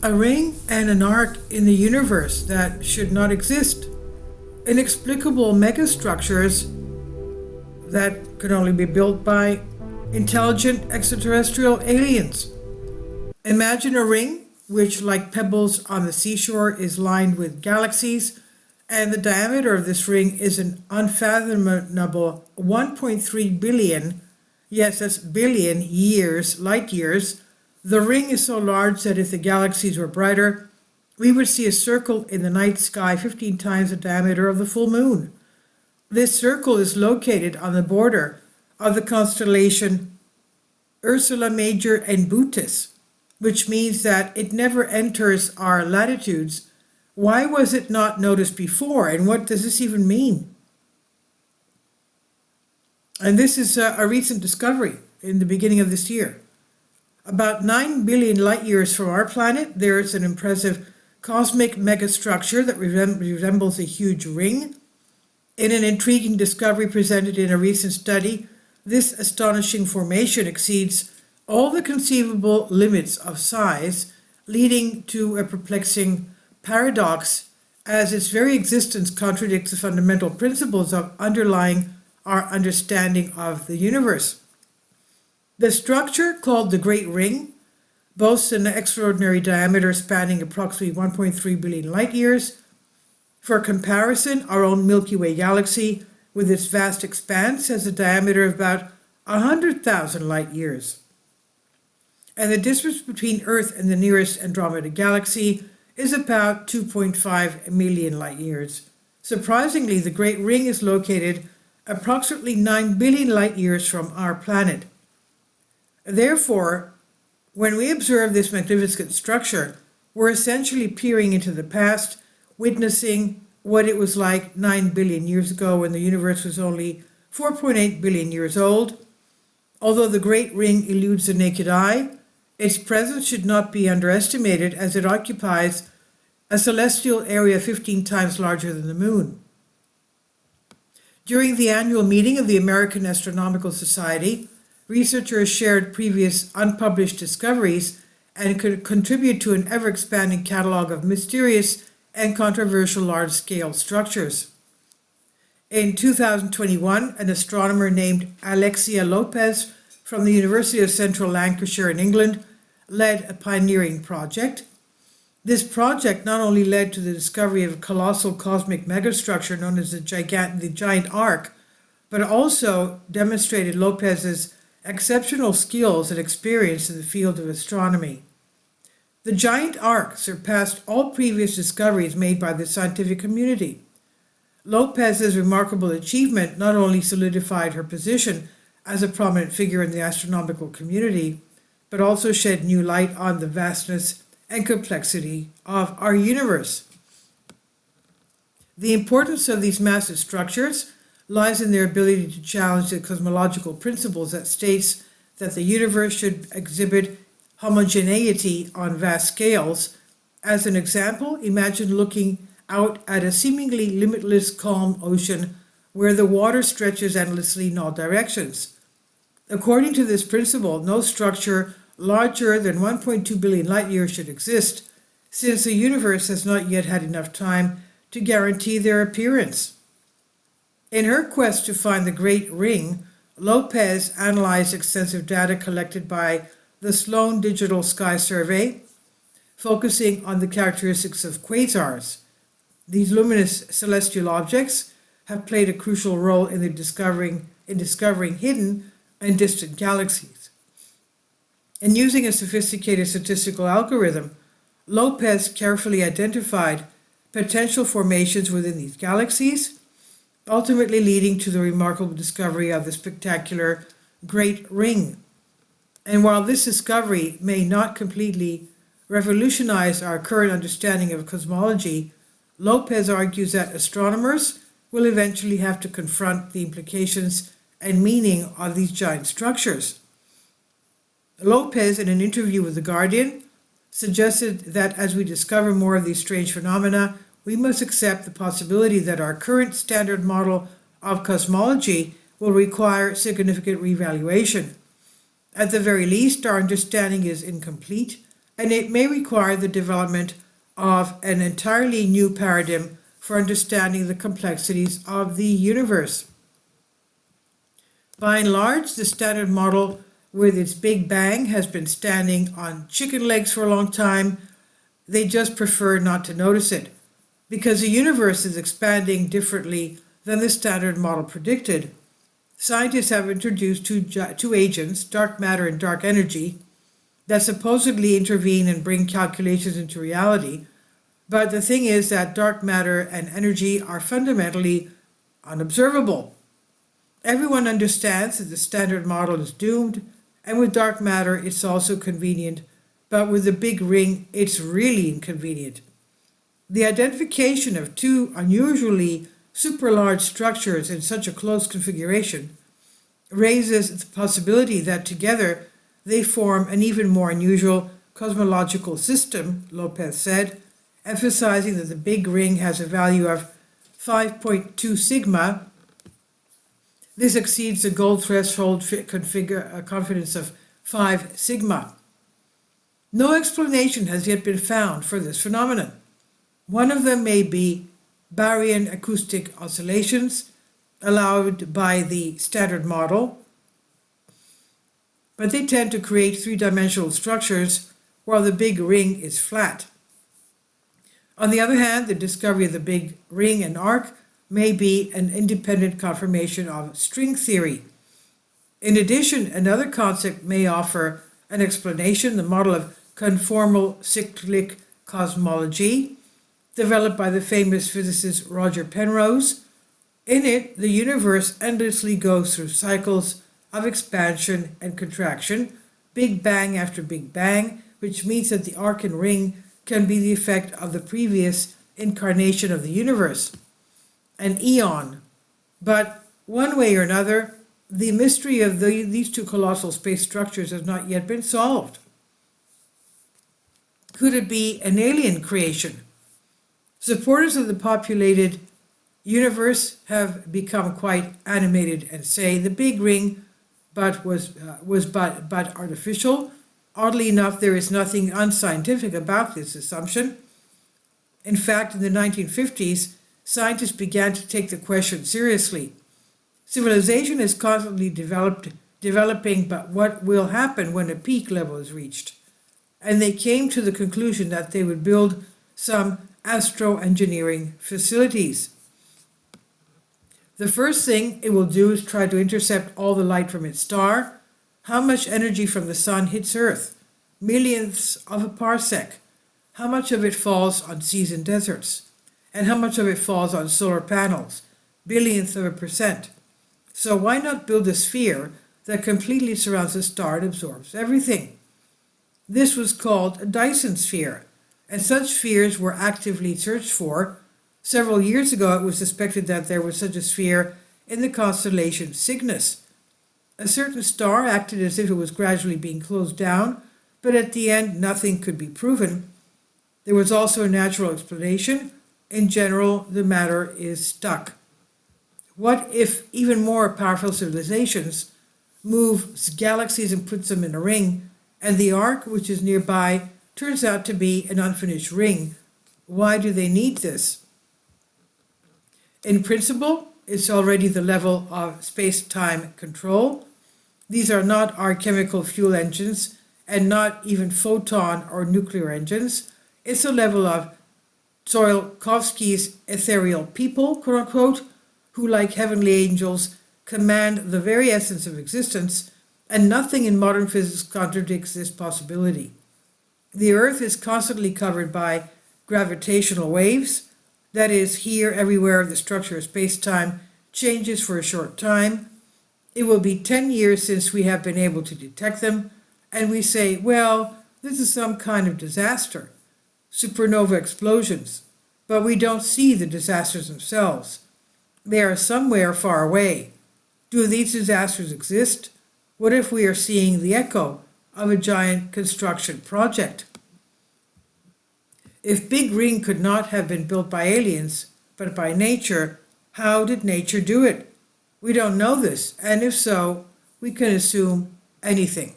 A ring and an arc in the universe that should not exist. Inexplicable megastructures that could only be built by intelligent extraterrestrial aliens. Imagine a ring which, like pebbles on the seashore, is lined with galaxies, and the diameter of this ring is an unfathomable 1.3 billion, yes, that's billion years, light years. The ring is so large that if the galaxies were brighter, we would see a circle in the night sky 15 times the diameter of the full moon. This circle is located on the border of the constellation Ursula Major and Bootis, which means that it never enters our latitudes. Why was it not noticed before, and what does this even mean? And this is a recent discovery in the beginning of this year. About 9 billion light years from our planet, there is an impressive cosmic megastructure that resembles a huge ring. In an intriguing discovery presented in a recent study, this astonishing formation exceeds all the conceivable limits of size, leading to a perplexing paradox, as its very existence contradicts the fundamental principles of underlying our understanding of the universe. The structure, called the Great Ring, boasts an extraordinary diameter spanning approximately 1.3 billion light years. For comparison, our own Milky Way galaxy, with its vast expanse, has a diameter of about 100,000 light years. And the distance between Earth and the nearest Andromeda galaxy is about 2.5 million light years. Surprisingly, the Great Ring is located approximately 9 billion light years from our planet. Therefore, when we observe this magnificent structure, we're essentially peering into the past, witnessing what it was like 9 billion years ago when the universe was only 4.8 billion years old. Although the Great Ring eludes the naked eye, its presence should not be underestimated, as it occupies a celestial area 15 times larger than the moon. During the annual meeting of the American Astronomical Society, researchers shared previous unpublished discoveries and could contribute to an ever-expanding catalog of mysterious and controversial large-scale structures. In 2021, an astronomer named Alexia Lopez from the University of Central Lancashire in England led a pioneering project. This project not only led to the discovery of a colossal cosmic megastructure known as the giant arc, but also demonstrated Lopez's exceptional skills and experience in the field of astronomy. The giant arc surpassed all previous discoveries made by the scientific community. Lopez's remarkable achievement not only solidified her position as a prominent figure in the astronomical community, but also shed new light on the vastness and complexity of our universe. The importance of these massive structures lies in their ability to challenge the cosmological principles that states that the universe should exhibit homogeneity on vast scales. As an example, imagine looking out at a seemingly limitless calm ocean where the water stretches endlessly in all directions. According to this principle, no structure larger than 1.2 billion light years should exist, since the universe has not yet had enough time to guarantee their appearance. In her quest to find the Great Ring, Lopez analyzed extensive data collected by the Sloan Digital Sky Survey, focusing on the characteristics of quasars. These luminous celestial objects have played a crucial role in discovering hidden and distant galaxies. And using a sophisticated statistical algorithm, Lopez carefully identified potential formations within these galaxies, ultimately leading to the remarkable discovery of the spectacular Great Ring. And while this discovery may not completely revolutionize our current understanding of cosmology, Lopez argues that astronomers will eventually have to confront the implications and meaning of these giant structures. Lopez, in an interview with The Guardian, suggested that as we discover more of these strange phenomena, we must accept the possibility that our current standard model of cosmology will require significant reevaluation. At the very least, our understanding is incomplete, and it may require the development of an entirely new paradigm for understanding the complexities of the universe. By and large, the standard model with its Big Bang has been standing on chicken legs for a long time. They just prefer not to notice it, because the universe is expanding differently than the standard model predicted. Scientists have introduced two agents, dark matter and dark energy, that supposedly intervene and bring calculations into reality. But the thing is that dark matter and energy are fundamentally unobservable. Everyone understands that the standard model is doomed, and with dark matter it's also convenient, but with the big ring it's really inconvenient. The identification of two unusually super-large structures in such a close configuration raises the possibility that together they form an even more unusual cosmological system, Lopez said, emphasizing that the big ring has a value of 5.2 sigma. This exceeds the gold threshold confidence of 5 sigma. No explanation has yet been found for this phenomenon. One of them may be baryon acoustic oscillations allowed by the standard model, but they tend to create three-dimensional structures while the big ring is flat. On the other hand, the discovery of the big ring and arc may be an independent confirmation of string theory. In addition, another concept may offer an explanation, the model of conformal cyclic cosmology, developed by the famous physicist Roger Penrose. In it, the universe endlessly goes through cycles of expansion and contraction, Big Bang after Big Bang, which means that the arc and ring can be the effect of the previous incarnation of the universe, an eon. But one way or another, the mystery of these two colossal space structures has not yet been solved. Could it be an alien creation? Supporters of the populated universe have become quite animated and say the big ring was artificial. Oddly enough, there is nothing unscientific about this assumption. In fact, in the 1950s, scientists began to take the question seriously. Civilization is constantly developing, but what will happen when a peak level is reached? And they came to the conclusion that they would build some astro-engineering facilities. The first thing it will do is try to intercept all the light from its star. How much energy from the sun hits Earth? Millionths of a parsec. How much of it falls on seas and deserts? And how much of it falls on solar panels? Billionth of a percent. So why not build a sphere that completely surrounds the star and absorbs everything? This was called a Dyson sphere, and such spheres were actively searched for. Several years ago, it was suspected that there was such a sphere in the constellation Cygnus. A certain star acted as if it was gradually being closed down, but at the end, nothing could be proven. There was also a natural explanation. In general, the matter is stuck. What if even more powerful civilizations move galaxies and puts them in a ring, and the arc, which is nearby, turns out to be an unfinished ring? Why do they need this? In principle, it's already the level of space-time control. These are not our chemical fuel engines and not even photon or nuclear engines. It's a level of Tsiolkovsky's ethereal people, quote unquote, who, like heavenly angels, command the very essence of existence, and nothing in modern physics contradicts this possibility. The Earth is constantly covered by gravitational waves. That is, here, everywhere, the structure of space-time changes for a short time. It will be 10 years since we have been able to detect them, and we say, well, this is some kind of disaster, supernova explosions, but we don't see the disasters themselves. They are somewhere far away. Do these disasters exist? What if we are seeing the echo of a giant construction project? If Big Ring could not have been built by aliens, but by nature, how did nature do it? We don't know this, and if so, we can assume anything.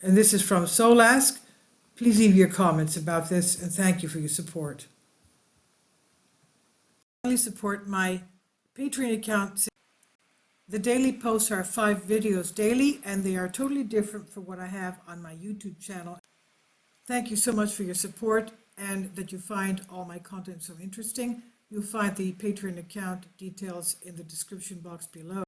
And this is from Solask, Please leave your comments about this, and thank you for your support. Finally, support my Patreon account. The daily posts are 5 videos daily, and they are totally different from what I have on my YouTube channel. Thank you so much for your support and that you find all my content so interesting. You'll find the Patreon account details in the description box below.